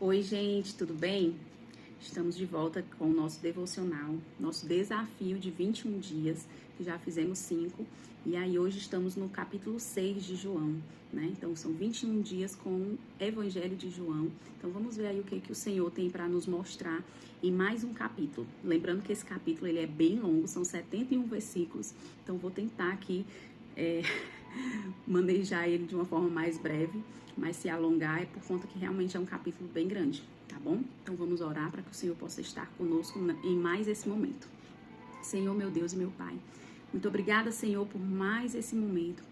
Oi, gente, tudo bem? Estamos de volta com o nosso devocional, nosso desafio de 21 dias, que já fizemos 5, e aí hoje estamos no capítulo 6 de João, né? Então são 21 dias com o Evangelho de João. Então vamos ver aí o que o Senhor tem para nos mostrar em mais um capítulo. Lembrando que esse capítulo ele é bem longo, são 71 versículos, então vou tentar aqui manejar ele de uma forma mais breve, mas se alongar é por conta que realmente é um capítulo bem grande, tá bom? Então vamos orar para que o Senhor possa estar conosco em mais esse momento. Senhor, meu Deus e meu Pai, muito obrigada, Senhor, por mais esse momento,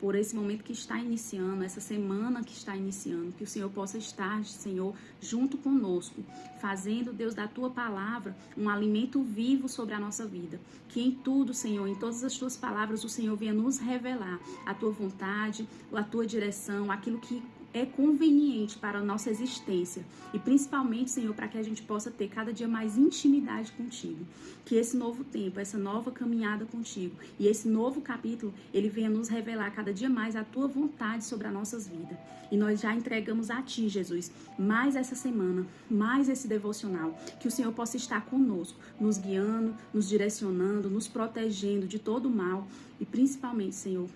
por esse momento que está iniciando, essa semana que está iniciando, que o Senhor possa estar, Senhor, junto conosco, fazendo, Deus, da Tua palavra um alimento vivo sobre a nossa vida. Que em tudo, Senhor, em todas as Tuas palavras, o Senhor venha nos revelar a Tua vontade, a Tua direção, aquilo que é conveniente para a nossa existência e principalmente, Senhor, para que a gente possa ter cada dia mais intimidade contigo. Que esse novo tempo, essa nova caminhada contigo e esse novo capítulo, ele venha nos revelar cada dia mais a tua vontade sobre as nossas vidas. E nós já entregamos a ti, Jesus, mais essa semana, mais esse devocional, que o Senhor possa estar conosco, nos guiando, nos direcionando, nos protegendo de todo o mal e principalmente, Senhor,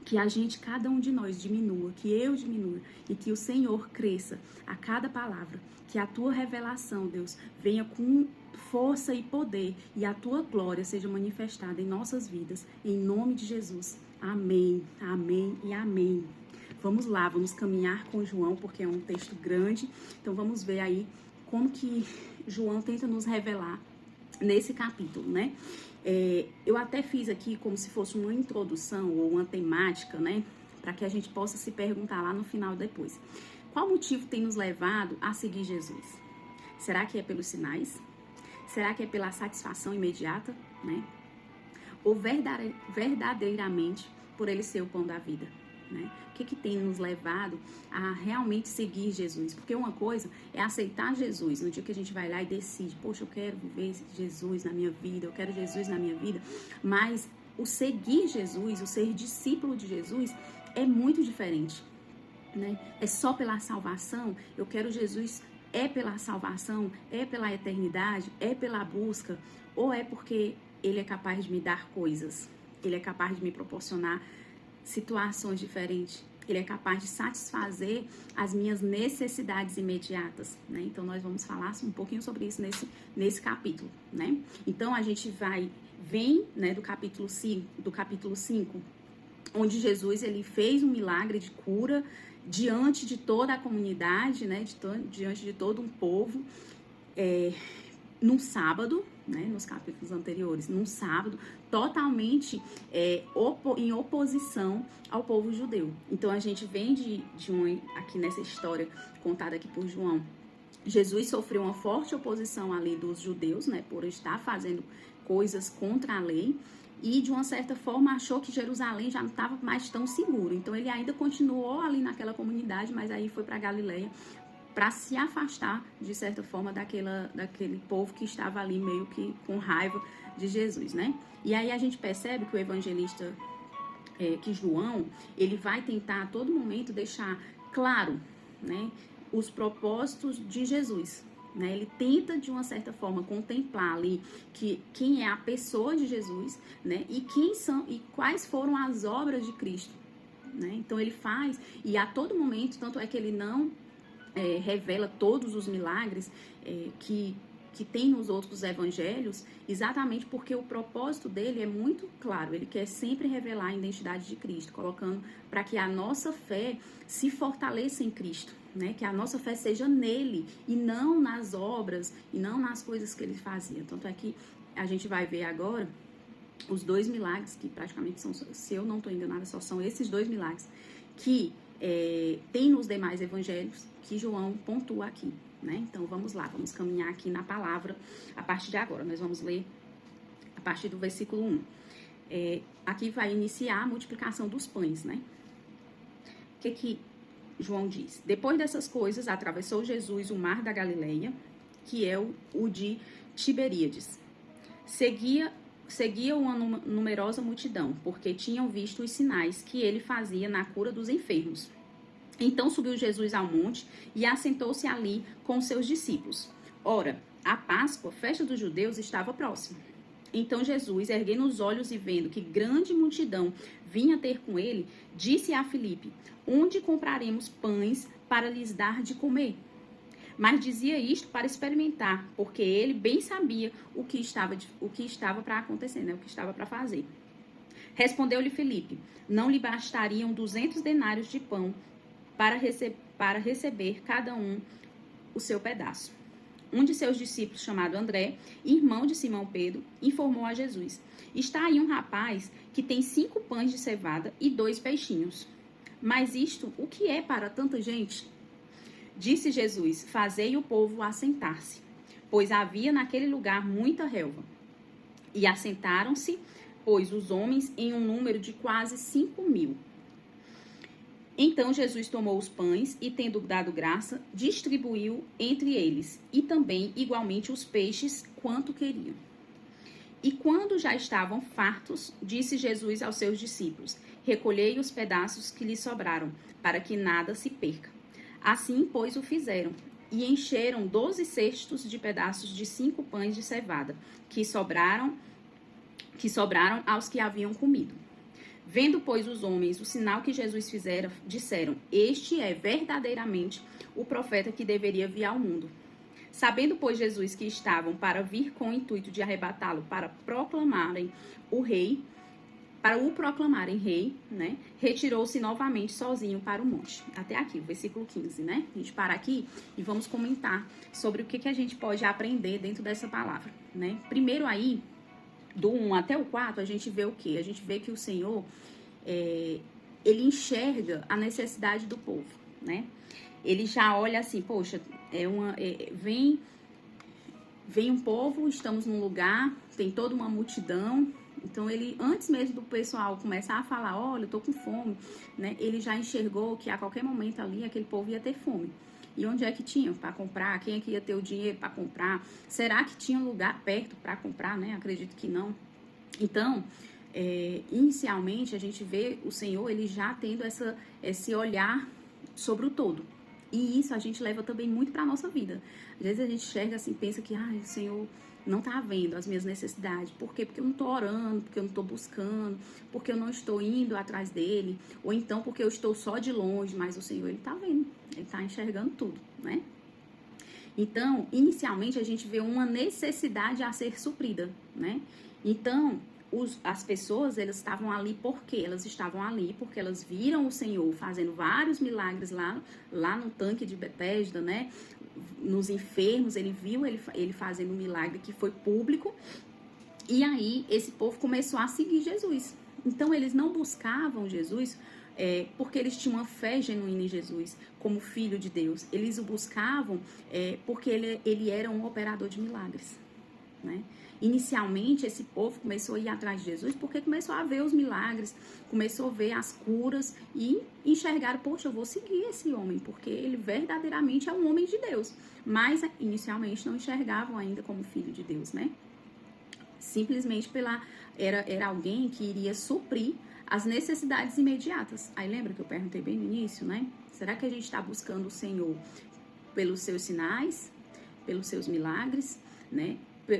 que a gente, cada um de nós diminua, que eu diminua e que o Senhor cresça a cada palavra, que a tua revelação, Deus, venha com força e poder e a tua glória seja manifestada em nossas vidas, em nome de Jesus. Amém, amém e amém. Vamos lá, vamos caminhar com João, porque é um texto grande, então vamos ver aí como que João tenta nos revelar nesse capítulo, né? Eu até fiz aqui como se fosse uma introdução ou uma temática, né? Para que a gente possa se perguntar lá no final depois. Qual motivo tem nos levado a seguir Jesus? Será que é pelos sinais? Será que é pela satisfação imediata, né? Ou verdadeiramente por ele ser o pão da vida? Né? O que tem nos levado a realmente seguir Jesus? Porque uma coisa é aceitar Jesus no dia que a gente vai lá e decide, poxa, eu quero viver Jesus na minha vida, eu quero Jesus na minha vida, mas o seguir Jesus, o ser discípulo de Jesus é muito diferente, né? É só pela salvação, eu quero Jesus, é pela salvação, é pela eternidade, é pela busca, ou é porque ele é capaz de me dar coisas, ele é capaz de me proporcionar situações diferentes, ele é capaz de satisfazer as minhas necessidades imediatas, né? Então nós vamos falar um pouquinho sobre isso nesse capítulo, né? Então a gente vem, né, do capítulo 5, onde Jesus ele fez um milagre de cura diante de toda a comunidade, né, diante de todo um povo, num sábado, né, nos capítulos anteriores, num sábado, totalmente em oposição ao povo judeu. Então a gente vem aqui nessa história contada aqui por João, Jesus sofreu uma forte oposição ali dos judeus, né, por estar fazendo coisas contra a lei, e de uma certa forma achou que Jerusalém já não estava mais tão seguro. Então ele ainda continuou ali naquela comunidade, mas aí foi para Galileia para se afastar, de certa forma, daquele povo que estava ali meio que com raiva de Jesus, né? E aí a gente percebe que o evangelista, que João, ele vai tentar a todo momento deixar claro, né, os propósitos de Jesus, né? Ele tenta, de uma certa forma, contemplar ali quem é a pessoa de Jesus, né? E quais foram as obras de Cristo, né? Então ele faz, e a todo momento, tanto é que ele não revela todos os milagres que tem nos outros evangelhos, exatamente porque o propósito dele é muito claro. Ele quer sempre revelar a identidade de Cristo, colocando para que a nossa fé se fortaleça em Cristo, né? Que a nossa fé seja nele e não nas obras e não nas coisas que ele fazia. Tanto é que a gente vai ver agora os 2 milagres, que praticamente são, se eu não estou enganada, só são esses 2 milagres que tem nos demais evangelhos que João pontua aqui, né? Então vamos lá, vamos caminhar aqui na palavra a partir de agora. Nós vamos ler a partir do versículo 1. Aqui vai iniciar a multiplicação dos pães, né? O que João diz? Depois dessas coisas, atravessou Jesus o mar da Galileia, que é o de Tiberíades. Seguia uma numerosa multidão, porque tinham visto os sinais que ele fazia na cura dos enfermos. Então subiu Jesus ao monte e assentou-se ali com seus discípulos. Ora, a Páscoa, festa dos judeus, estava próxima. Então Jesus, erguendo os olhos e vendo que grande multidão vinha ter com ele, disse a Filipe: onde compraremos pães para lhes dar de comer? Mas dizia isto para experimentar, porque ele bem sabia o que estava para acontecer, né? O que estava para fazer. Respondeu-lhe Filipe: não lhe bastariam 200 denários de pão para receber cada um o seu pedaço. Um de seus discípulos, chamado André, irmão de Simão Pedro, informou a Jesus: está aí um rapaz que tem 5 pães de cevada e 2 peixinhos. Mas isto, o que é para tanta gente? Disse Jesus: fazei o povo assentar-se, pois havia naquele lugar muita relva. E assentaram-se, pois, os homens em um número de quase 5.000. Então Jesus tomou os pães e, tendo dado graça, distribuiu entre eles, e também igualmente os peixes, quanto queriam. E quando já estavam fartos, disse Jesus aos seus discípulos: recolhei os pedaços que lhes sobraram, para que nada se perca. Assim, pois, o fizeram, e encheram 12 cestos de pedaços de 5 pães de cevada, que sobraram aos que haviam comido. Vendo, pois, os homens o sinal que Jesus fizera, disseram: este é verdadeiramente o profeta que deveria vir ao mundo. Sabendo, pois, Jesus que estavam para vir com o intuito de arrebatá-lo para o proclamarem rei, né? Retirou-se novamente sozinho para o monte. Até aqui, o versículo 15, né? A gente para aqui e vamos comentar sobre o que a gente pode aprender dentro dessa palavra, né? Primeiro aí, do 1 até o 4, a gente vê o quê? A gente vê que o Senhor, ele enxerga a necessidade do povo, né? Ele já olha assim, poxa, vem um povo, estamos num lugar, tem toda uma multidão. Então, ele, antes mesmo do pessoal começar a falar, olha, eu tô com fome, né? Ele já enxergou que a qualquer momento ali, aquele povo ia ter fome. E onde é que tinha para comprar? Quem é que ia ter o dinheiro para comprar? Será que tinha lugar perto para comprar, né? Acredito que não. Então, inicialmente, a gente vê o Senhor, ele já tendo esse olhar sobre o todo. E isso a gente leva também muito para a nossa vida. Às vezes a gente enxerga assim, pensa que o Senhor não está vendo as minhas necessidades. Por quê? Porque eu não estou orando, porque eu não estou buscando, porque eu não estou indo atrás dele, ou então porque eu estou só de longe, mas o Senhor, ele está vendo, ele está enxergando tudo, né? Então, inicialmente, a gente vê uma necessidade a ser suprida, né? Então, as pessoas, elas estavam ali por quê? Elas estavam ali porque elas viram o Senhor fazendo vários milagres lá no tanque de Betesda, né? Nos enfermos, ele viu ele fazendo um milagre que foi público. E aí, esse povo começou a seguir Jesus. Então, eles não buscavam Jesus porque eles tinham uma fé genuína em Jesus, como Filho de Deus. Eles o buscavam porque ele era um operador de milagres, né? Inicialmente, esse povo começou a ir atrás de Jesus porque começou a ver os milagres, começou a ver as curas e enxergaram, poxa, eu vou seguir esse homem, porque ele verdadeiramente é um homem de Deus. Mas, inicialmente, não enxergavam ainda como Filho de Deus, né? Simplesmente era alguém que iria suprir as necessidades imediatas. Aí lembra que eu perguntei bem no início, né? Será que a gente está buscando o Senhor pelos seus sinais, pelos seus milagres, né?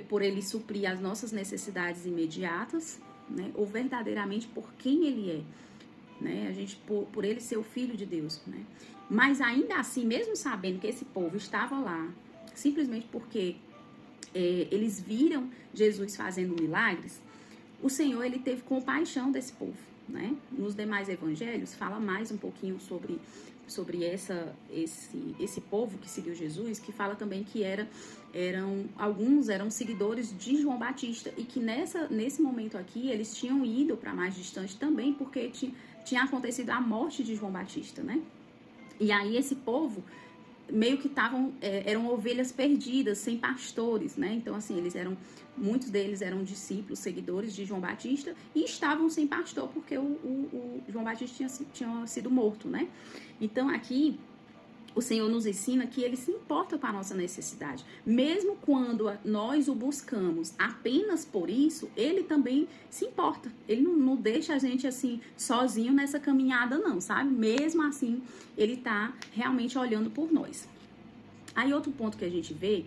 Por ele suprir as nossas necessidades imediatas, né? Ou verdadeiramente por quem ele é, né? A gente por ele ser o Filho de Deus, né? Mas ainda assim, mesmo sabendo que esse povo estava lá, simplesmente porque eles viram Jesus fazendo milagres, o Senhor, ele teve compaixão desse povo, né? Nos demais evangelhos, fala mais um pouquinho sobre esse povo que seguiu Jesus, que fala também que alguns eram seguidores de João Batista e que nesse momento aqui eles tinham ido para mais distante também porque tinha acontecido a morte de João Batista, né? E aí esse povo meio que eram ovelhas perdidas, sem pastores, né? Então, assim, muitos deles eram discípulos, seguidores de João Batista e estavam sem pastor porque o João Batista tinha sido morto, né? Então, aqui, o Senhor nos ensina que Ele se importa com a nossa necessidade. Mesmo quando nós o buscamos apenas por isso, Ele também se importa. Ele não deixa a gente assim, sozinho nessa caminhada não, sabe? Mesmo assim, Ele tá realmente olhando por nós. Aí outro ponto que a gente vê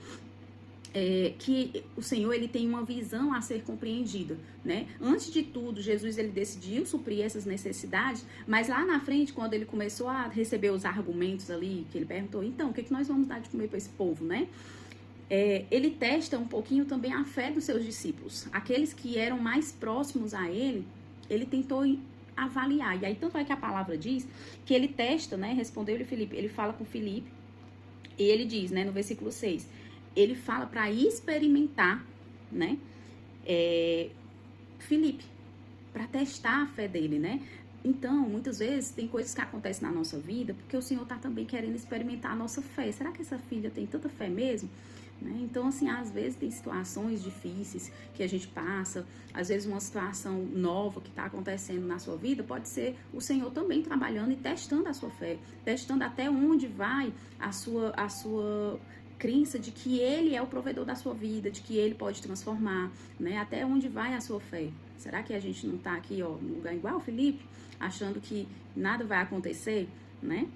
é que o Senhor, ele tem uma visão a ser compreendida, né? Antes de tudo, Jesus, ele decidiu suprir essas necessidades, mas lá na frente, quando ele começou a receber os argumentos ali, que ele perguntou, então, o que nós vamos dar de comer para esse povo, né? Ele testa um pouquinho também a fé dos seus discípulos. Aqueles que eram mais próximos a ele tentou avaliar. E aí, tanto é que a palavra diz que ele testa, né? Respondeu-lhe Filipe, ele fala com Filipe, e ele diz, né, no versículo 6, ele fala para experimentar, né, Filipe, para testar a fé dele, né? Então, muitas vezes, tem coisas que acontecem na nossa vida, porque o Senhor tá também querendo experimentar a nossa fé. Será que essa filha tem tanta fé mesmo? Né? Então, assim, às vezes tem situações difíceis que a gente passa, às vezes uma situação nova que está acontecendo na sua vida, pode ser o Senhor também trabalhando e testando a sua fé, testando até onde vai a sua crença de que Ele é o provedor da sua vida, de que Ele pode transformar, né? Até onde vai a sua fé? Será que a gente não está aqui, ó, no lugar igual o Filipe, achando que nada vai acontecer, né?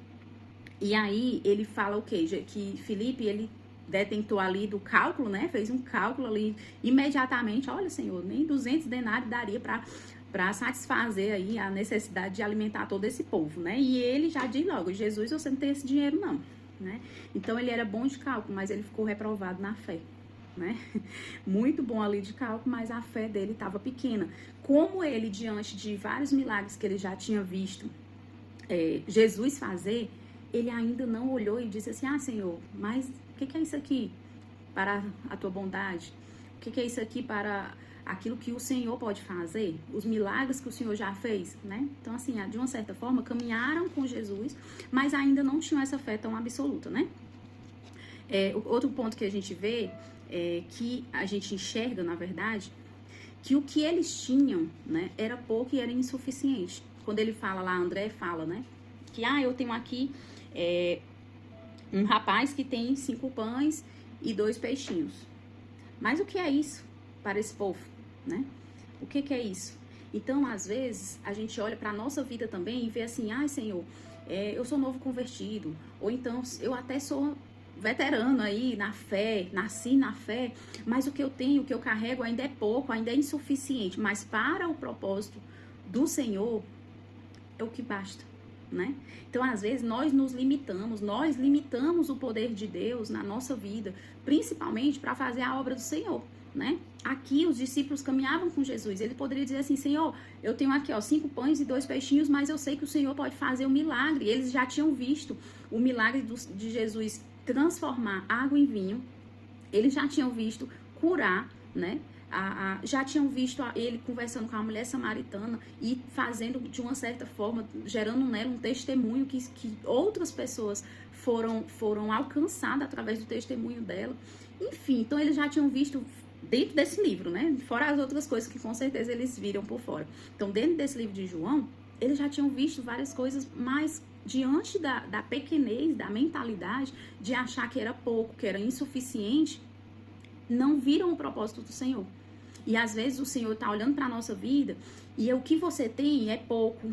E aí ele fala o quê? Que Filipe, ele detentou ali do cálculo, né? Fez um cálculo ali imediatamente. Olha, Senhor, nem 200 denários daria para satisfazer aí a necessidade de alimentar todo esse povo, né? E ele já diz logo, Jesus, você não tem esse dinheiro não, né? Então ele era bom de cálculo, mas ele ficou reprovado na fé, né? Muito bom ali de cálculo, mas a fé dele estava pequena. Como ele, diante de vários milagres que ele já tinha visto Jesus fazer, ele ainda não olhou e disse assim, Senhor, mas o que é isso aqui para a tua bondade? O que é isso aqui para aquilo que o Senhor pode fazer? Os milagres que o Senhor já fez, né? Então, assim, de uma certa forma, caminharam com Jesus, mas ainda não tinham essa fé tão absoluta, né? Outro ponto que a gente vê, que a gente enxerga, na verdade, que o que eles tinham, né, era pouco e era insuficiente. Quando ele fala lá, André fala, né, que, eu tenho aqui um rapaz que tem 5 pães e 2 peixinhos. Mas o que é isso para esse povo, né? O que é isso? Então, às vezes, a gente olha para a nossa vida também e vê assim, Senhor, eu sou novo convertido, ou então eu até sou veterano aí na fé, nasci na fé, mas o que eu tenho, o que eu carrego ainda é pouco, ainda é insuficiente, mas para o propósito do Senhor é o que basta, né? Então, às vezes, nós limitamos o poder de Deus na nossa vida, principalmente para fazer a obra do Senhor, né? Aqui os discípulos caminhavam com Jesus, ele poderia dizer assim, Senhor, eu tenho aqui 5 pães e 2 peixinhos, mas eu sei que o Senhor pode fazer um milagre. Eles já tinham visto o milagre de Jesus transformar água em vinho, eles já tinham visto curar, né? Já tinham visto ele conversando com a mulher samaritana e fazendo de uma certa forma, gerando nela um testemunho que outras pessoas foram alcançadas através do testemunho dela. Enfim, então eles já tinham visto dentro desse livro, né? Fora as outras coisas que com certeza eles viram por fora. Então, dentro desse livro de João, eles já tinham visto várias coisas, mas diante da pequenez, da mentalidade de achar que era pouco, que era insuficiente, não viram o propósito do Senhor. E às vezes o Senhor está olhando para a nossa vida e o que você tem é pouco.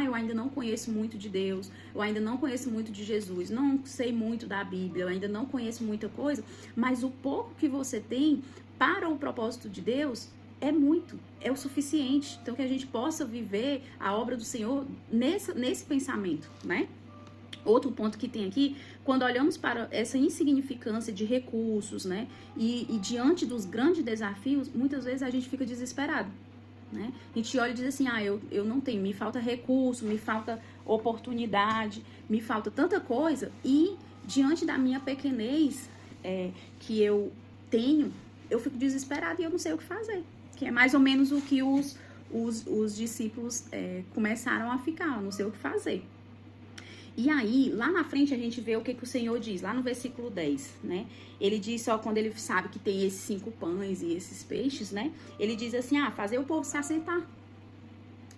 Eu ainda não conheço muito de Deus, eu ainda não conheço muito de Jesus, não sei muito da Bíblia, eu ainda não conheço muita coisa, mas o pouco que você tem para o propósito de Deus é muito, é o suficiente. Então que a gente possa viver a obra do Senhor nesse pensamento, né? Outro ponto que tem aqui, quando olhamos para essa insignificância de recursos, né, e diante dos grandes desafios, muitas vezes a gente fica desesperado, né? A gente olha e diz assim, eu não tenho, me falta recurso, me falta oportunidade, me falta tanta coisa, e diante da minha pequenez que eu tenho, eu fico desesperado e eu não sei o que fazer, que é mais ou menos o que os discípulos começaram a ficar, eu não sei o que fazer. E aí, lá na frente, a gente vê o que o Senhor diz, lá no versículo 10, né? Ele diz, quando ele sabe que tem esses 5 pães e esses peixes, né? Ele diz assim, fazer o povo se assentar.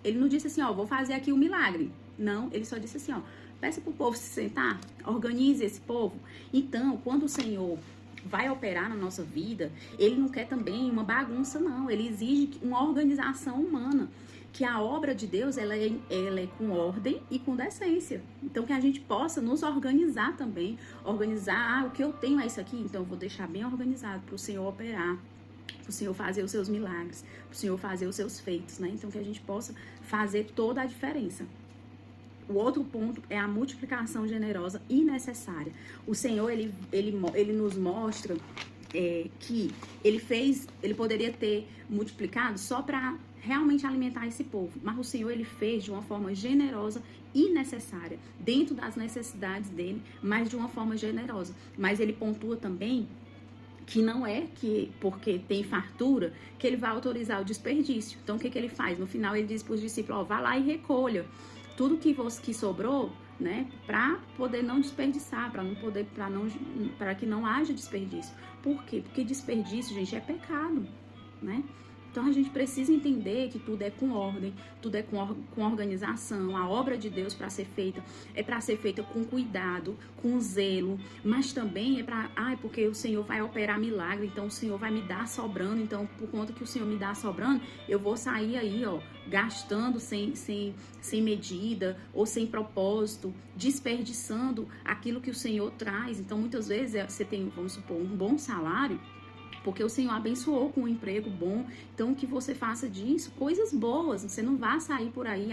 Ele não disse assim, vou fazer aqui um milagre. Não, ele só disse assim, Peça para o povo se sentar, organize esse povo. Então, quando o Senhor vai operar na nossa vida, ele não quer também uma bagunça, não. Ele exige uma organização humana. Que a obra de Deus, ela é com ordem e com decência. Então, que a gente possa nos organizar também. Organizar, o que eu tenho é isso aqui, então eu vou deixar bem organizado para o Senhor operar, para o Senhor fazer os seus milagres, para o Senhor fazer os seus feitos, né? Então, que a gente possa fazer toda a diferença. O outro ponto é a multiplicação generosa e necessária. O Senhor, ele nos mostra que ele poderia ter multiplicado só para realmente alimentar esse povo, mas o Senhor, ele fez de uma forma generosa e necessária, dentro das necessidades dele, mas de uma forma generosa. Mas ele pontua também que não é que porque tem fartura que ele vai autorizar o desperdício. Então, o que ele faz? No final, ele diz para os discípulos, vá lá e recolha tudo que sobrou, né, para poder não desperdiçar, para que não haja desperdício. Por quê? Porque desperdício, gente, é pecado, né? Então a gente precisa entender que tudo é com ordem, tudo é com organização. A obra de Deus para ser feita com cuidado, com zelo, mas também porque o Senhor vai operar milagre, então o Senhor vai me dar sobrando, então por conta que o Senhor me dá sobrando, eu vou sair aí, gastando sem medida ou sem propósito, desperdiçando aquilo que o Senhor traz. Então muitas vezes você tem, vamos supor, um bom salário, porque o Senhor abençoou com um emprego bom, então que você faça disso coisas boas, você não vá sair por aí,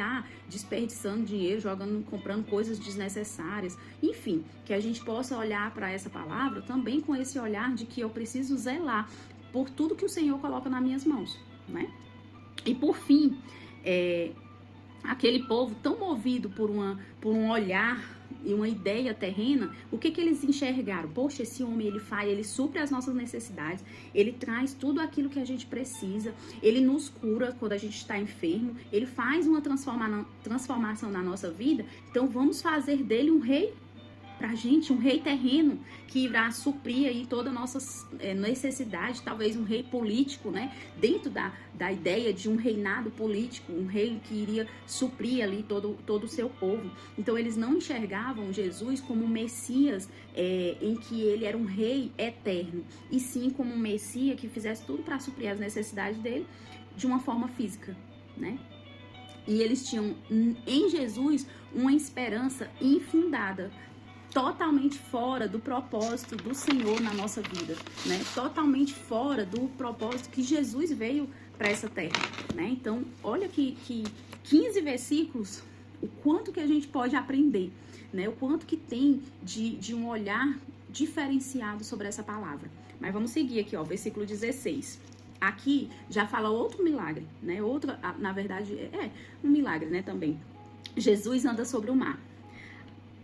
desperdiçando dinheiro, comprando coisas desnecessárias, enfim, que a gente possa olhar para essa palavra também com esse olhar de que eu preciso zelar por tudo que o Senhor coloca nas minhas mãos, né? E por fim, aquele povo tão movido por um olhar e uma ideia terrena, o que eles enxergaram? Poxa, esse homem, ele supre as nossas necessidades, ele traz tudo aquilo que a gente precisa, ele nos cura quando a gente está enfermo, ele faz uma transformação na nossa vida, então vamos fazer dele um rei pra gente, um rei terreno que irá suprir aí toda a nossa necessidade, talvez um rei político, né? Dentro da ideia de um reinado político, um rei que iria suprir ali todo o seu povo. Então eles não enxergavam Jesus como um Messias em que ele era um rei eterno, e sim como um Messias que fizesse tudo para suprir as necessidades dele de uma forma física, né? E eles tinham em Jesus uma esperança infundada, totalmente fora do propósito do Senhor na nossa vida, né? Totalmente fora do propósito que Jesus veio para essa terra, né? Então, olha que 15 versículos, o quanto que a gente pode aprender, né? O quanto que tem de um olhar diferenciado sobre essa palavra. Mas vamos seguir aqui, versículo 16. Aqui já fala outro milagre, né? Na verdade, um milagre, né, também. Jesus anda sobre o mar.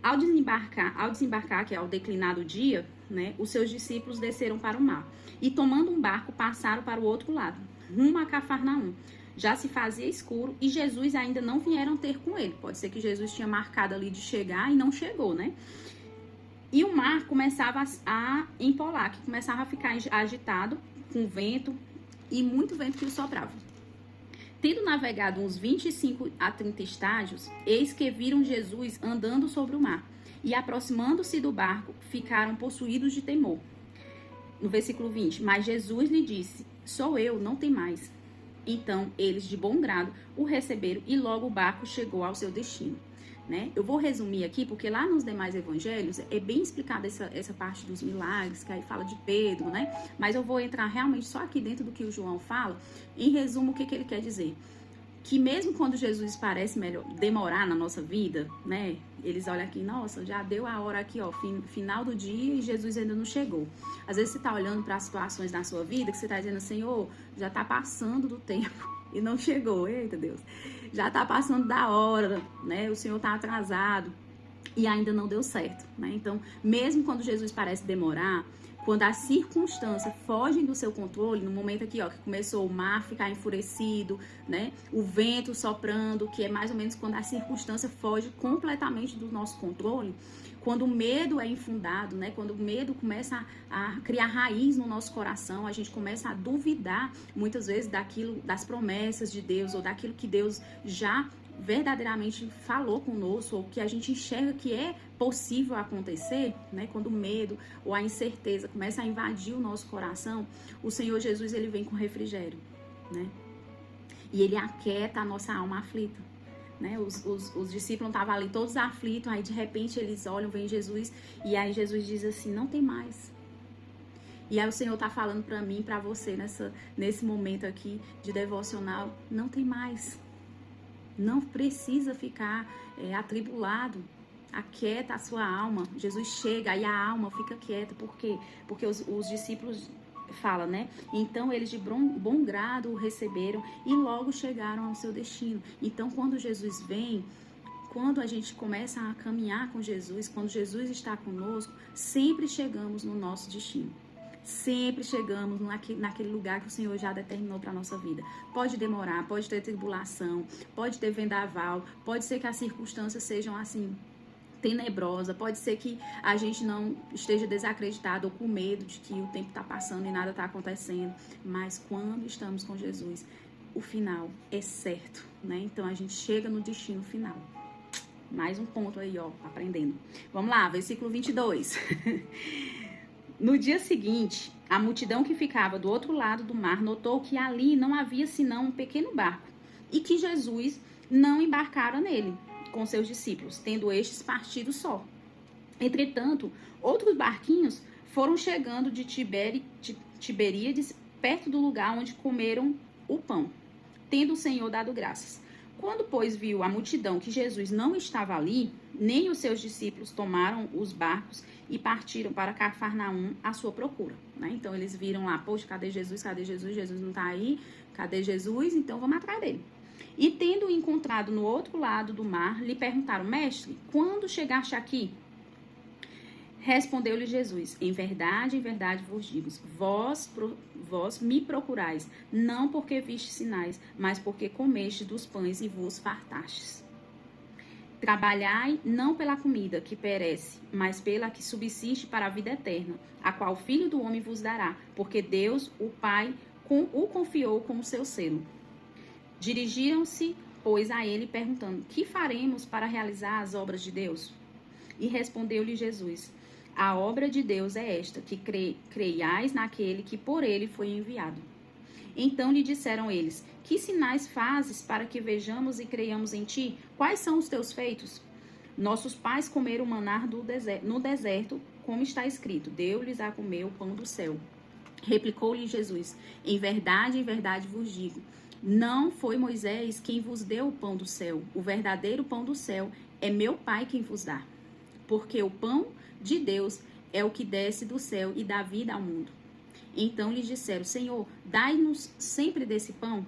Ao desembarcar, que é ao declinado dia, né, os seus discípulos desceram para o mar e, tomando um barco, passaram para o outro lado, rumo a Cafarnaum. Já se fazia escuro e Jesus ainda não vieram ter com ele. Pode ser que Jesus tinha marcado ali de chegar e não chegou, né? E o mar começava a empolar, que começava a ficar agitado, com vento e muito vento que o soprava. Tendo navegado uns 25 a 30 estádios, eis que viram Jesus andando sobre o mar, e aproximando-se do barco, ficaram possuídos de temor. No versículo 20, mas Jesus lhe disse, sou eu, não tem mais. Então, eles de bom grado o receberam, e logo o barco chegou ao seu destino. Né? Eu vou resumir aqui, porque lá nos demais evangelhos é bem explicada essa parte dos milagres, que aí fala de Pedro, né? Mas eu vou entrar realmente só aqui dentro do que o João fala. Em resumo, o que ele quer dizer? Que mesmo quando Jesus parece demorar na nossa vida, né? Eles olham aqui, nossa, já deu a hora aqui, final do dia e Jesus ainda não chegou. Às vezes você está olhando para as situações na sua vida que você está dizendo, Senhor, já está passando do tempo e não chegou, eita Deus. Já está passando da hora, né? O Senhor está atrasado e ainda não deu certo, né? Então, mesmo quando Jesus parece demorar, quando as circunstâncias fogem do seu controle, no momento aqui, que começou o mar ficar enfurecido, né? O vento soprando, que é mais ou menos quando a circunstância foge completamente do nosso controle, quando o medo é infundado, né? Quando o medo começa a criar raiz no nosso coração, a gente começa a duvidar, muitas vezes, das promessas de Deus ou daquilo que Deus já verdadeiramente falou conosco, ou que a gente enxerga que é possível acontecer, né? Quando o medo ou a incerteza começa a invadir o nosso coração, o Senhor Jesus, ele vem com refrigério, né? E ele aquieta a nossa alma aflita, né? Os discípulos estavam ali todos aflitos, aí de repente eles olham, vem Jesus, e aí Jesus diz assim, não tem mais. E aí o Senhor está falando para mim, para você, nesse momento aqui de devocional, não tem mais. Não precisa ficar atribulado. Aquieta a sua alma. Jesus chega e a alma fica quieta. Por quê? Porque os discípulos falam, né? Então eles de bom grado o receberam e logo chegaram ao seu destino. Então quando Jesus vem, quando a gente começa a caminhar com Jesus, quando Jesus está conosco, sempre chegamos no nosso destino. Sempre chegamos naquele lugar que o Senhor já determinou para a nossa vida. Pode demorar, pode ter tribulação, pode ter vendaval, pode ser que as circunstâncias sejam assim, tenebrosas, pode ser que a gente não esteja desacreditado ou com medo de que o tempo está passando e nada está acontecendo. Mas quando estamos com Jesus, o final é certo, né? Então a gente chega no destino final. Mais um ponto aí, ó, aprendendo. Vamos lá, versículo 22. No dia seguinte, a multidão que ficava do outro lado do mar notou que ali não havia senão um pequeno barco e que Jesus não embarcara nele com seus discípulos, tendo estes partido só. Entretanto, outros barquinhos foram chegando de Tiberíades, perto do lugar onde comeram o pão, tendo o Senhor dado graças. Quando, pois, viu a multidão que Jesus não estava ali, nem os seus discípulos tomaram os barcos e partiram para Cafarnaum à sua procura, né? Então, eles viram lá, poxa, cadê Jesus? Cadê Jesus? Jesus não está aí. Cadê Jesus? Então, vamos atrás dele. E, tendo-o encontrado no outro lado do mar, lhe perguntaram, mestre, quando chegaste aqui? Respondeu-lhe Jesus, em verdade vos digo, vós me procurais, não porque vistes sinais, mas porque comeste dos pães e vos fartastes. Trabalhai não pela comida que perece, mas pela que subsiste para a vida eterna, a qual o Filho do Homem vos dará, porque Deus, o Pai, o confiou como seu selo. Dirigiram-se, pois, a ele, perguntando, que faremos para realizar as obras de Deus? E respondeu-lhe Jesus, a obra de Deus é esta, que creiais naquele que por ele foi enviado. Então lhe disseram eles, que sinais fazes para que vejamos e creiamos em ti? Quais são os teus feitos? Nossos pais comeram maná no deserto, como está escrito, deu-lhes a comer o pão do céu. Replicou-lhe Jesus, em verdade vos digo, não foi Moisés quem vos deu o pão do céu, o verdadeiro pão do céu é meu Pai quem vos dá. Porque o pão de Deus é o que desce do céu e dá vida ao mundo. Então lhes disseram, Senhor, dai-nos sempre desse pão.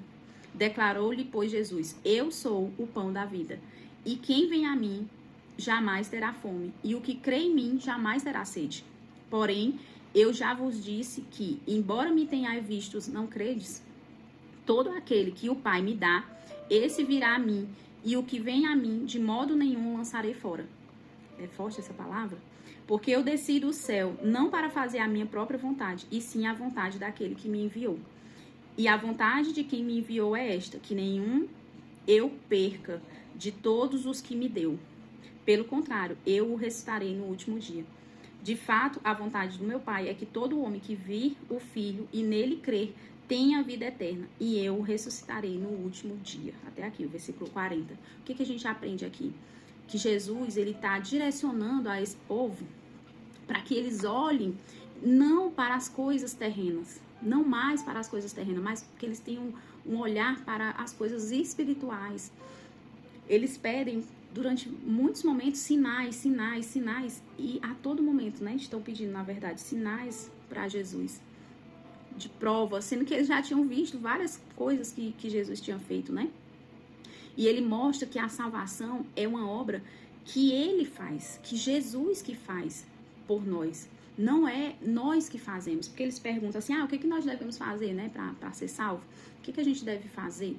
Declarou-lhe, pois, Jesus, eu sou o pão da vida. E quem vem a mim jamais terá fome, e o que crê em mim jamais terá sede. Porém, eu já vos disse que, embora me tenhais vistos, não credes? Todo aquele que o Pai me dá, esse virá a mim, e o que vem a mim, de modo nenhum lançarei fora. É forte essa palavra? Porque eu desci do céu, não para fazer a minha própria vontade, e sim a vontade daquele que me enviou. E a vontade de quem me enviou é esta, que nenhum eu perca de todos os que me deu. Pelo contrário, eu o ressuscitarei no último dia. De fato, a vontade do meu Pai é que todo homem que vir o Filho e nele crer tenha a vida eterna, e eu o ressuscitarei no último dia. Até aqui, o versículo 40. O que a gente aprende aqui? Que Jesus, ele está direcionando a esse povo para que eles olhem não para as coisas terrenas, não mais para as coisas terrenas, mas que eles tenham um olhar para as coisas espirituais. Eles pedem durante muitos momentos sinais, e a todo momento, né, estão pedindo, na verdade, sinais para Jesus, de prova, sendo que eles já tinham visto várias coisas que Jesus tinha feito, né? E ele mostra que a salvação é uma obra que ele faz, que Jesus que faz por nós. Não é nós que fazemos. Porque eles perguntam assim, o que nós devemos fazer, né, para ser salvo? O que a gente deve fazer?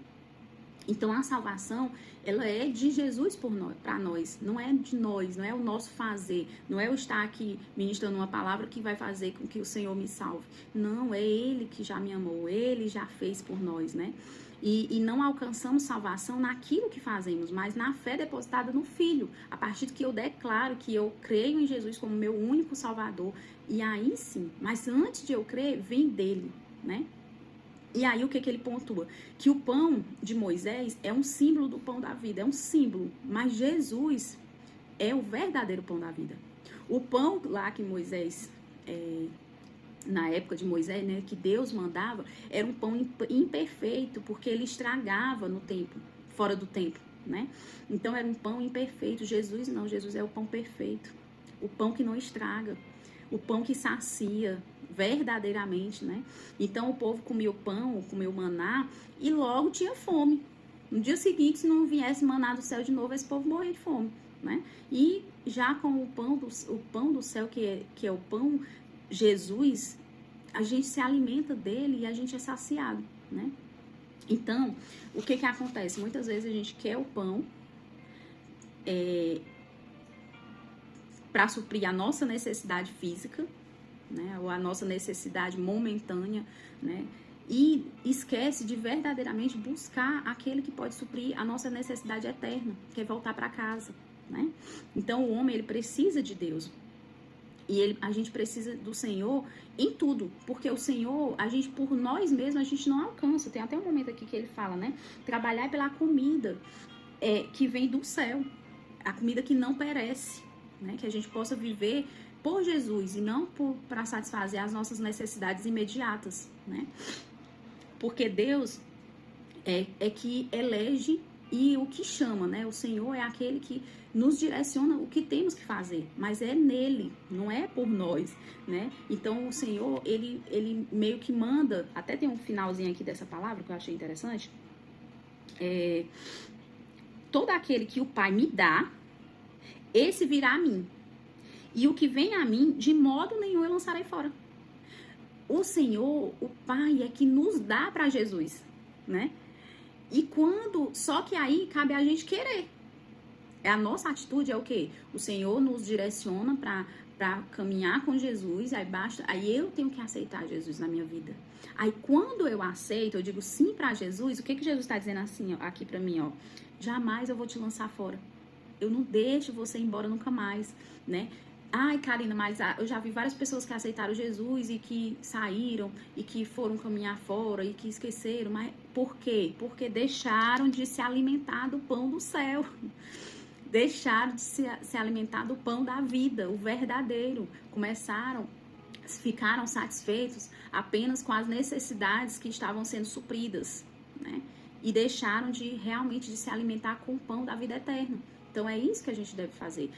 Então, a salvação, ela é de Jesus para nós. Não é de nós, não é o nosso fazer. Não é eu estar aqui ministrando uma palavra que vai fazer com que o Senhor me salve. Não, é Ele que já me amou. Ele já fez por nós, né? E não alcançamos salvação naquilo que fazemos, mas na fé depositada no Filho. A partir do que eu declaro que eu creio em Jesus como meu único Salvador. E aí sim, mas antes de eu crer, vem dele, né? E aí o que ele pontua? Que o pão de Moisés é um símbolo do pão da vida, é um símbolo. Mas Jesus é o verdadeiro pão da vida. O pão lá que Moisés, na época de Moisés, né, que Deus mandava, era um pão imperfeito, porque ele estragava no tempo, fora do tempo, né? Então era um pão imperfeito. Jesus não, Jesus é o pão perfeito. O pão que não estraga. O pão que sacia verdadeiramente, né? Então o povo comia o pão, comia o maná e logo tinha fome. No dia seguinte, se não viesse maná do céu de novo, esse povo morria de fome, né? E já com o pão do céu, que é o pão Jesus, a gente se alimenta dele e a gente é saciado, né? Então, o que acontece? Muitas vezes a gente quer o pão para suprir a nossa necessidade física, né, ou a nossa necessidade momentânea, né, e esquece de verdadeiramente buscar aquele que pode suprir a nossa necessidade eterna, que é voltar para casa, né? Então, o homem, ele precisa de Deus. E a gente precisa do Senhor em tudo, porque o Senhor, a gente, por nós mesmos, a gente não alcança. Tem até um momento aqui que ele fala, né, trabalhar pela comida que vem do céu, a comida que não perece, né? Que a gente possa viver por Jesus e não para satisfazer as nossas necessidades imediatas, né? Porque Deus é que elege e o que chama, né? O Senhor é aquele que nos direciona o que temos que fazer, mas é nele, não é por nós, né? Então o Senhor, ele meio que manda, até tem um finalzinho aqui dessa palavra que eu achei interessante, todo aquele que o Pai me dá, esse virá a mim. E o que vem a mim, de modo nenhum eu lançarei fora. O Senhor, o Pai, é que nos dá para Jesus, né? E só que aí cabe a gente querer. A nossa atitude é o quê? O Senhor nos direciona para caminhar com Jesus, aí eu tenho que aceitar Jesus na minha vida. Aí quando eu aceito, eu digo sim para Jesus, o que Jesus está dizendo assim, ó, aqui para mim, ó? Jamais eu vou te lançar fora. Eu não deixo você ir embora nunca mais, né? Ai, Karina, mas eu já vi várias pessoas que aceitaram Jesus e que saíram e que foram caminhar fora e que esqueceram. Mas por quê? Porque deixaram de se alimentar do pão do céu. Deixaram de se alimentar do pão da vida, o verdadeiro. Ficaram satisfeitos apenas com as necessidades que estavam sendo supridas, né? E deixaram realmente de se alimentar com o pão da vida eterna. Então é isso que a gente deve fazer.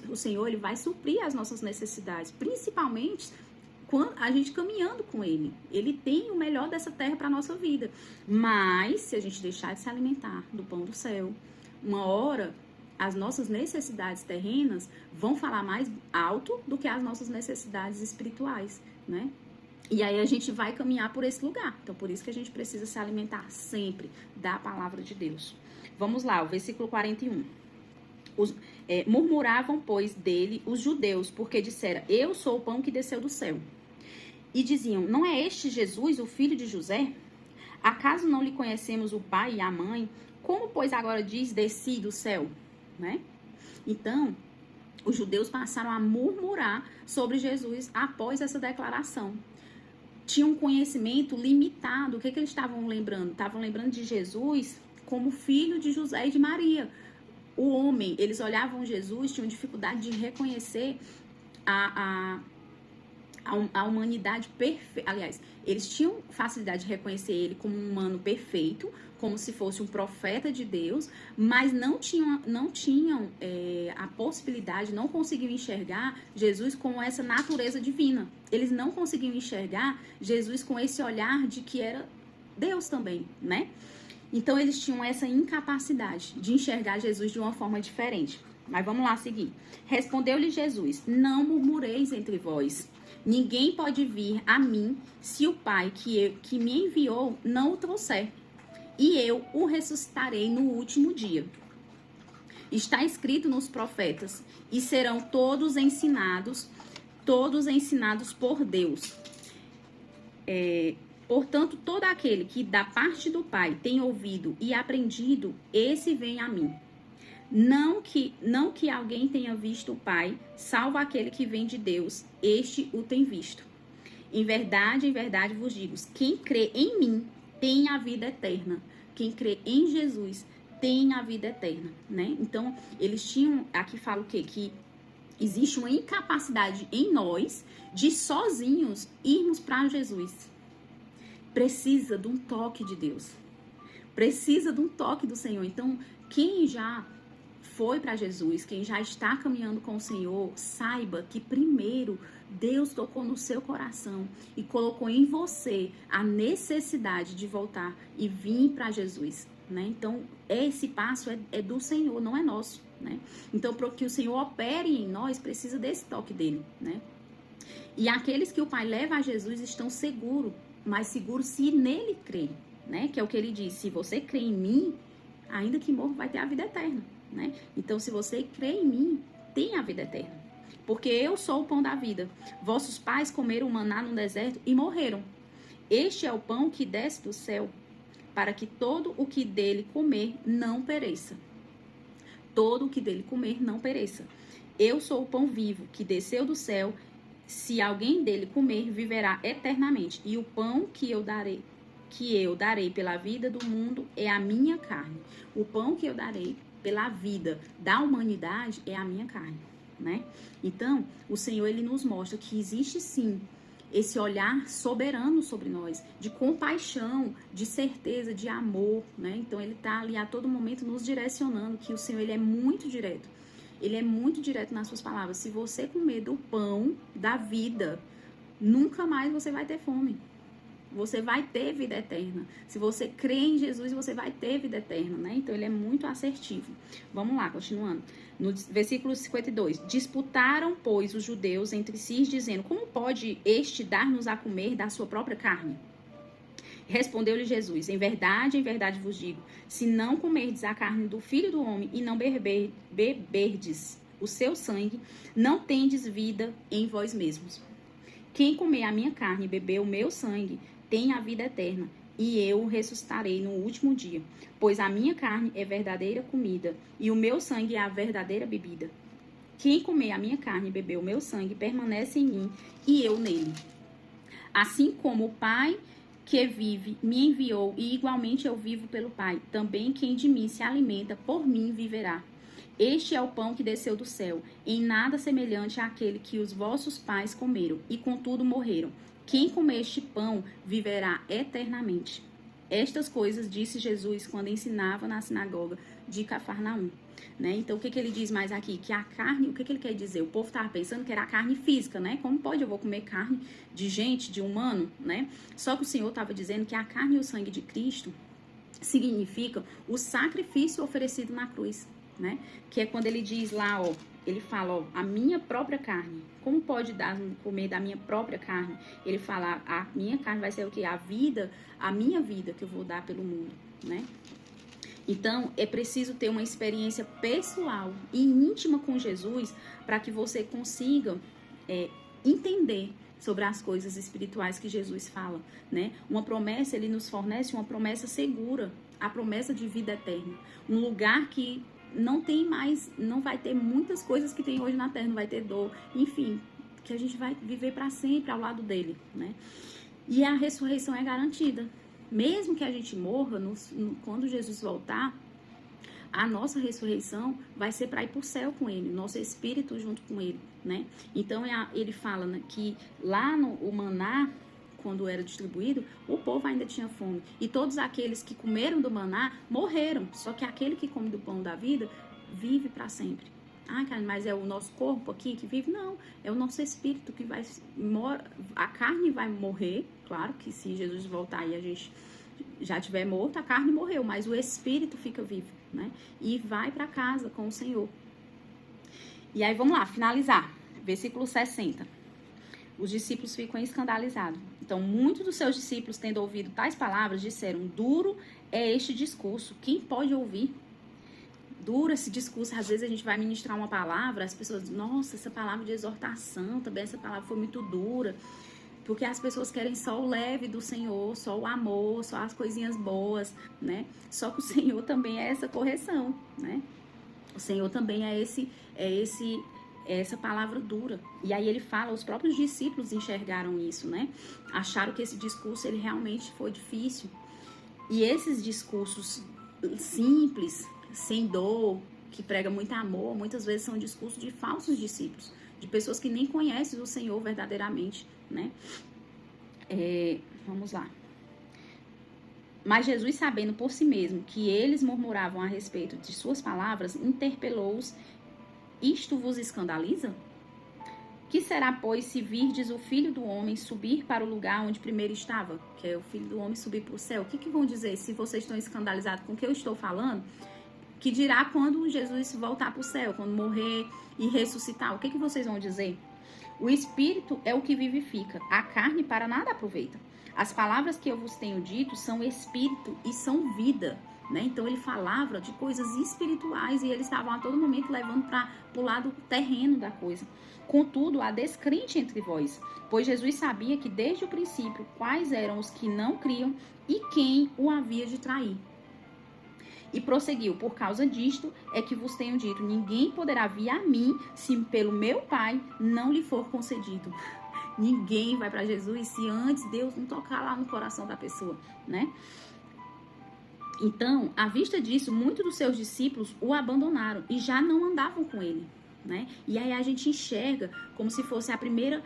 O Senhor, ele vai suprir as nossas necessidades, principalmente quando a gente caminhando com ele. Ele tem o melhor dessa terra para a nossa vida. Mas se a gente deixar de se alimentar do pão do céu, uma hora as nossas necessidades terrenas vão falar mais alto do que as nossas necessidades espirituais, né? E aí a gente vai caminhar por esse lugar. Então por isso que a gente precisa se alimentar sempre da palavra de Deus. Vamos lá, o versículo 41. Murmuravam, pois, dele os judeus, porque disseram, eu sou o pão que desceu do céu. E diziam, não é este Jesus, o filho de José? Acaso não lhe conhecemos o pai e a mãe? Como, pois, agora diz, desci do céu? Né? Então, os judeus passaram a murmurar sobre Jesus após essa declaração. Tinham um conhecimento limitado. O que eles estavam lembrando? Estavam lembrando de Jesus como filho de José e de Maria. O homem, eles olhavam Jesus, tinham dificuldade de reconhecer a humanidade perfeita. Aliás, eles tinham facilidade de reconhecer ele como um humano perfeito, como se fosse um profeta de Deus, mas não tinham a possibilidade, não conseguiam enxergar Jesus com essa natureza divina. Eles não conseguiam enxergar Jesus com esse olhar de que era Deus também, né? Então, eles tinham essa incapacidade de enxergar Jesus de uma forma diferente. Mas vamos lá seguir. Respondeu-lhe Jesus, não murmureis entre vós. Ninguém pode vir a mim se o Pai que me enviou não o trouxer. E eu o ressuscitarei no último dia. Está escrito nos profetas, e serão todos ensinados por Deus. Portanto, todo aquele que da parte do Pai tem ouvido e aprendido, esse vem a mim. Não que alguém tenha visto o Pai, salvo aquele que vem de Deus, este o tem visto. Em verdade vos digo, quem crê em mim tem a vida eterna. Quem crê em Jesus tem a vida eterna, né? Então, eles tinham, aqui fala o quê? Que existe uma incapacidade em nós de sozinhos irmos para Jesus. Precisa de um toque de Deus. Precisa de um toque do Senhor. Então, quem já foi para Jesus, quem já está caminhando com o Senhor, saiba que primeiro Deus tocou no seu coração e colocou em você a necessidade de voltar e vir para Jesus, né? Então, esse passo é do Senhor, não é nosso, né? Então, para que o Senhor opere em nós, precisa desse toque dele, né? E aqueles que o Pai leva a Jesus estão seguros, mas seguros se nele crê, né? Que é o que ele diz, se você crê em mim, ainda que morra, vai ter a vida eterna, né? Então, se você crê em mim, tem a vida eterna. Porque eu sou o pão da vida. Vossos pais comeram maná no deserto e morreram. Este é o pão que desce do céu, para que todo o que dele comer não pereça. Todo o que dele comer não pereça. Eu sou o pão vivo que desceu do céu. Se alguém dele comer, viverá eternamente. E o pão que eu darei pela vida do mundo é a minha carne. O pão que eu darei pela vida da humanidade é a minha carne, né? Então, o Senhor, ele nos mostra que existe sim esse olhar soberano sobre nós, de compaixão, de certeza, de amor, né? Então, ele tá ali a todo momento nos direcionando, que o Senhor, ele é muito direto. Ele é muito direto nas suas palavras. Se você comer do pão da vida, nunca mais você vai ter fome. Você vai ter vida eterna. Se você crê em Jesus, você vai ter vida eterna, né? Então, ele é muito assertivo. Vamos lá, continuando. No versículo 52. Disputaram, pois, os judeus entre si, dizendo, como pode este dar-nos a comer da sua própria carne? Respondeu-lhe Jesus, em verdade vos digo, se não comerdes a carne do Filho do Homem e não beberdes o seu sangue, não tendes vida em vós mesmos. Quem comer a minha carne e beber o meu sangue, tem a vida eterna, e eu o ressuscitarei no último dia. Pois a minha carne é verdadeira comida, e o meu sangue é a verdadeira bebida. Quem comer a minha carne e beber o meu sangue, permanece em mim, e eu nele. Assim como o Pai que vive me enviou, e igualmente eu vivo pelo Pai, também quem de mim se alimenta, por mim viverá. Este é o pão que desceu do céu, em nada semelhante àquele que os vossos pais comeram, e contudo morreram. Quem comer este pão viverá eternamente. Estas coisas disse Jesus quando ensinava na sinagoga de Cafarnaum, né? Então, o que ele diz mais aqui? Que a carne, o que ele quer dizer? O povo estava pensando que era a carne física, né? Como pode eu vou comer carne de gente, de humano, né? Só que o Senhor estava dizendo que a carne e o sangue de Cristo significam o sacrifício oferecido na cruz, né? Que é quando ele diz lá, ó, ele fala, ó, a minha própria carne. Como pode comer da minha própria carne? Ele fala, a minha carne vai ser o quê? A minha vida que eu vou dar pelo mundo, né? Então, é preciso ter uma experiência pessoal e íntima com Jesus para que você consiga entender sobre as coisas espirituais que Jesus fala, né? Uma promessa, ele nos fornece uma promessa segura, a promessa de vida eterna. Um lugar que não tem mais, não vai ter muitas coisas que tem hoje na terra, não vai ter dor, enfim, que a gente vai viver para sempre ao lado dele, né? E a ressurreição é garantida. Mesmo que a gente morra, quando Jesus voltar, a nossa ressurreição vai ser para ir para o céu com ele, nosso espírito junto com ele, né? Então, ele fala, né, que lá o maná, quando era distribuído, o povo ainda tinha fome. E todos aqueles que comeram do maná morreram. Só que aquele que come do pão da vida vive para sempre. Ah, cara, mas é o nosso corpo aqui que vive? Não, é o nosso espírito que vai... A carne vai morrer, claro que se Jesus voltar e a gente já tiver morto, a carne morreu, mas o espírito fica vivo, né? E vai para casa com o Senhor. E aí, vamos lá, finalizar. Versículo 60. Os discípulos ficam escandalizados. Então, muitos dos seus discípulos, tendo ouvido tais palavras, disseram, duro é este discurso, quem pode ouvir? Duro esse discurso, às vezes a gente vai ministrar uma palavra, as pessoas dizem, nossa, essa palavra de exortação também, essa palavra foi muito dura. Porque as pessoas querem só o leve do Senhor, só o amor, só as coisinhas boas, né? Só que o Senhor também é essa correção, né? O Senhor também é essa palavra dura. E aí ele fala, os próprios discípulos enxergaram isso, né? Acharam que esse discurso ele realmente foi difícil. E esses discursos simples, sem dor, que prega muito amor, muitas vezes são discursos de falsos discípulos, de pessoas que nem conhecem o Senhor verdadeiramente, né? Vamos lá. Mas Jesus, sabendo por si mesmo que eles murmuravam a respeito de suas palavras, interpelou-os: isto vos escandaliza? Que será, pois, se virdes o Filho do Homem subir para o lugar onde primeiro estava? Que é o Filho do Homem subir para o céu. O que vão dizer se vocês estão escandalizados com o que eu estou falando? Que dirá quando Jesus voltar para o céu, quando morrer e ressuscitar? O que vocês vão dizer? O Espírito é o que vivifica, a carne para nada aproveita. As palavras que eu vos tenho dito são Espírito e são vida, né? Então ele falava de coisas espirituais e eles estavam a todo momento levando para o lado terreno da coisa. Contudo, há descrente entre vós, pois Jesus sabia que desde o princípio quais eram os que não criam e quem o havia de trair. E prosseguiu: por causa disto é que vos tenho dito, ninguém poderá vir a mim se pelo meu Pai não lhe for concedido. Ninguém vai para Jesus se antes Deus não tocar lá no coração da pessoa, né? Então, à vista disso, muitos dos seus discípulos o abandonaram e já não andavam com ele, né? E aí a gente enxerga como se fosse a primeira,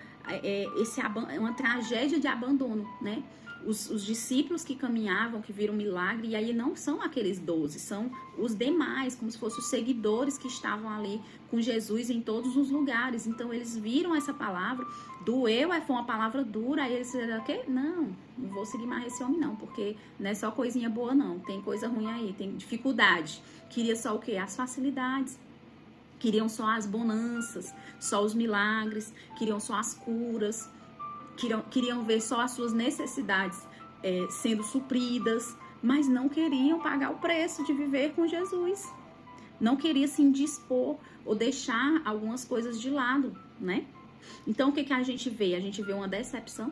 uma tragédia de abandono, né? Os discípulos que caminhavam, que viram milagre, e aí não são aqueles 12, são os demais, como se fossem os seguidores que estavam ali com Jesus em todos os lugares. Então eles viram essa palavra, doeu, foi uma palavra dura, aí eles disseram, o quê? Não vou seguir mais esse homem não, porque não é só coisinha boa não, tem coisa ruim aí, tem dificuldade. Queria só o quê? As facilidades. Queriam só as bonanças, só os milagres, queriam só as curas, queriam ver só as suas necessidades sendo supridas, mas não queriam pagar o preço de viver com Jesus. Não queria se indispor ou deixar algumas coisas de lado, né? Então, o que a gente vê? A gente vê uma decepção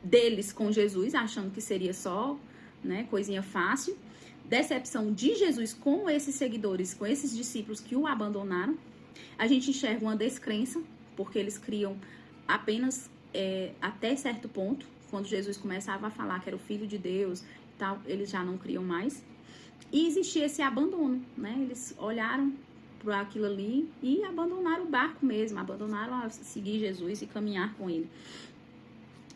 deles com Jesus, achando que seria só, né, coisinha fácil. Decepção de Jesus com esses seguidores, com esses discípulos que o abandonaram. A gente enxerga uma descrença, porque eles criam apenas até certo ponto. Quando Jesus começava a falar que era o Filho de Deus, tal, eles já não criam mais. E existia esse abandono, né? Eles olharam para aquilo ali e abandonaram o barco mesmo, abandonaram a seguir Jesus e caminhar com ele.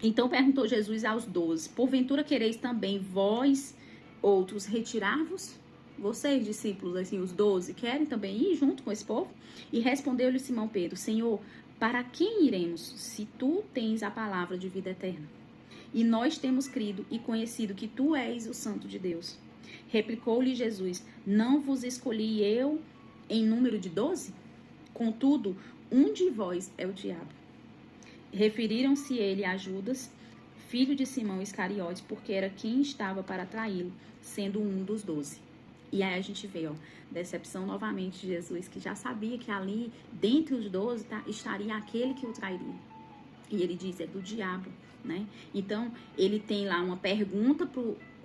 Então perguntou Jesus aos 12: porventura quereis também vós outros retirar-vos? Vocês, discípulos, assim, os 12, querem também ir junto com esse povo? E respondeu-lhe Simão Pedro: Senhor, para quem iremos, se tu tens a palavra de vida eterna? E nós temos crido e conhecido que tu és o Santo de Deus. Replicou-lhe Jesus: não vos escolhi eu em número de 12? Contudo, um de vós é o diabo. Referiram-se ele a Judas, filho de Simão Iscariotes, porque era quem estava para traí-lo, sendo um dos 12. E aí a gente vê, decepção novamente de Jesus, que já sabia que ali, dentre os 12, estaria aquele que o trairia. E ele diz, é do diabo, né? Então, ele tem lá uma pergunta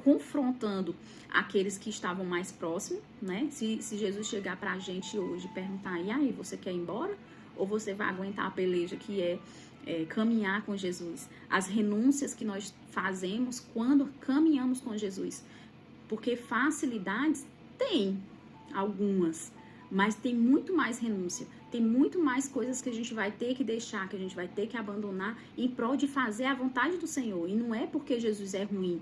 confrontando aqueles que estavam mais próximos, né? Se Jesus chegar pra gente hoje e perguntar, e aí, você quer ir embora? Ou você vai aguentar a peleja que é caminhar com Jesus? As renúncias que nós fazemos quando caminhamos com Jesus. Porque facilidades tem algumas, mas tem muito mais renúncia. Tem muito mais coisas que a gente vai ter que deixar, que a gente vai ter que abandonar em prol de fazer a vontade do Senhor. E não é porque Jesus é ruim.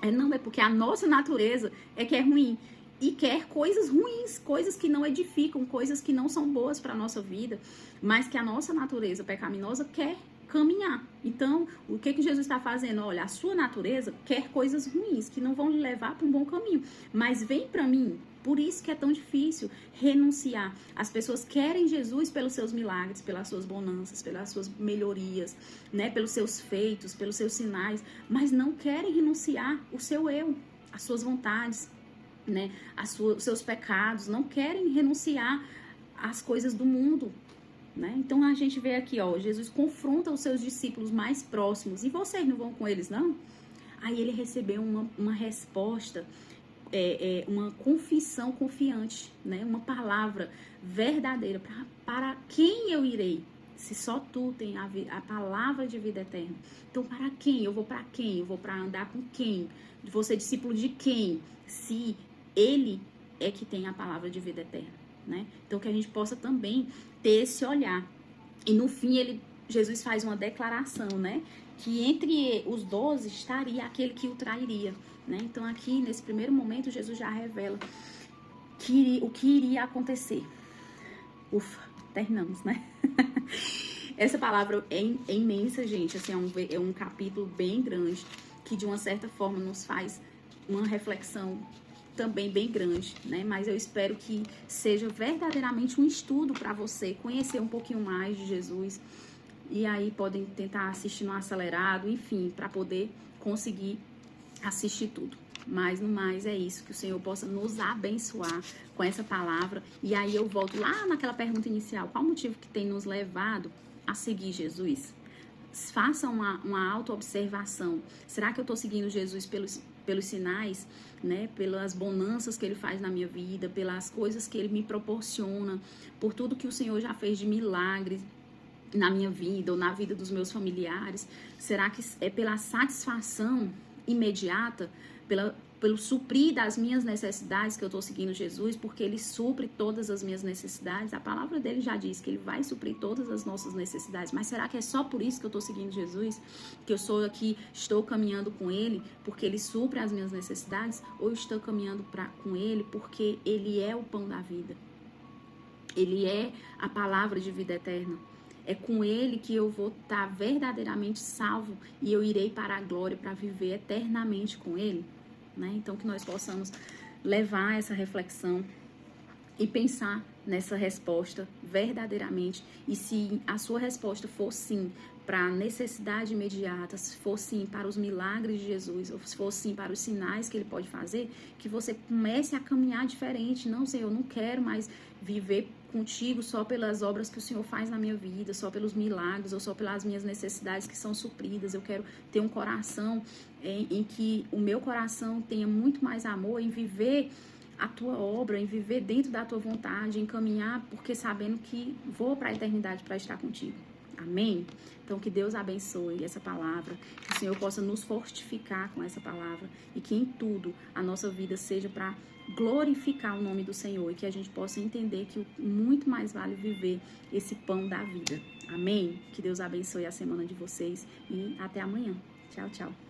Não, é porque a nossa natureza é que é ruim. E quer coisas ruins, coisas que não edificam, coisas que não são boas para a nossa vida, mas que a nossa natureza pecaminosa quer caminhar. Então, o que Jesus está fazendo? Olha, a sua natureza quer coisas ruins, que não vão lhe levar para um bom caminho. Mas vem para mim. Por isso que é tão difícil renunciar. As pessoas querem Jesus pelos seus milagres, pelas suas bonanças, pelas suas melhorias, né? Pelos seus feitos, pelos seus sinais, mas não querem renunciar o seu eu, as suas vontades, né? Os seus pecados, não querem renunciar às coisas do mundo, né? Então a gente vê aqui, ó, Jesus confronta os seus discípulos mais próximos. E vocês não vão com eles, não? Aí ele recebeu uma resposta, uma confissão confiante, né? Uma palavra verdadeira. Para quem eu irei? Se só tu tem a palavra de vida eterna. Então, para quem? Eu vou para quem? Eu vou para andar com quem? Vou ser discípulo de quem? Se ele é que tem a palavra de vida eterna, né? Então, que a gente possa também ter esse olhar. E no fim, Jesus faz uma declaração, né? Que entre os 12 estaria aquele que o trairia, né? Então, aqui, nesse primeiro momento, Jesus já revela o que iria acontecer. Ufa, terminamos, né? Essa palavra é imensa, gente. Assim, é um capítulo bem grande, que de uma certa forma nos faz uma reflexão também bem grande, né? Mas eu espero que seja verdadeiramente um estudo para você conhecer um pouquinho mais de Jesus. E aí podem tentar assistir no acelerado, enfim, para poder conseguir assistir tudo. Mas no mais é isso, que o Senhor possa nos abençoar com essa palavra. E aí eu volto lá naquela pergunta inicial: qual o motivo que tem nos levado a seguir Jesus? Faça uma autoobservação. Será que eu estou seguindo Jesus pelos sinais, né? Pelas bonanças que ele faz na minha vida, pelas coisas que ele me proporciona, por tudo que o Senhor já fez de milagres na minha vida ou na vida dos meus familiares? Será que é pela satisfação imediata, pelo suprir das minhas necessidades que eu estou seguindo Jesus, porque ele supre todas as minhas necessidades? A palavra dele já diz que ele vai suprir todas as nossas necessidades, mas será que é só por isso que eu estou seguindo Jesus? Que eu sou aqui, estou caminhando com ele porque ele supre as minhas necessidades? Ou estou caminhando com ele porque ele é o pão da vida? Ele é a palavra de vida eterna. É com ele que eu vou estar verdadeiramente salvo e eu irei para a glória, para viver eternamente com ele, né? Então, que nós possamos levar essa reflexão e pensar nessa resposta verdadeiramente. E se a sua resposta for sim para a necessidade imediata, se for sim para os milagres de Jesus, ou se for sim para os sinais que ele pode fazer, que você comece a caminhar diferente. Não, Senhor, eu não quero mais viver contigo só pelas obras que o Senhor faz na minha vida, só pelos milagres ou só pelas minhas necessidades que são supridas. Eu quero ter um coração em que o meu coração tenha muito mais amor em viver a tua obra, em viver dentro da tua vontade, em caminhar, porque sabendo que vou para a eternidade para estar contigo. Amém? Então, que Deus abençoe essa palavra, que o Senhor possa nos fortificar com essa palavra e que em tudo a nossa vida seja para glorificar o nome do Senhor e que a gente possa entender que muito mais vale viver esse pão da vida. Amém? Que Deus abençoe a semana de vocês e até amanhã. Tchau, tchau.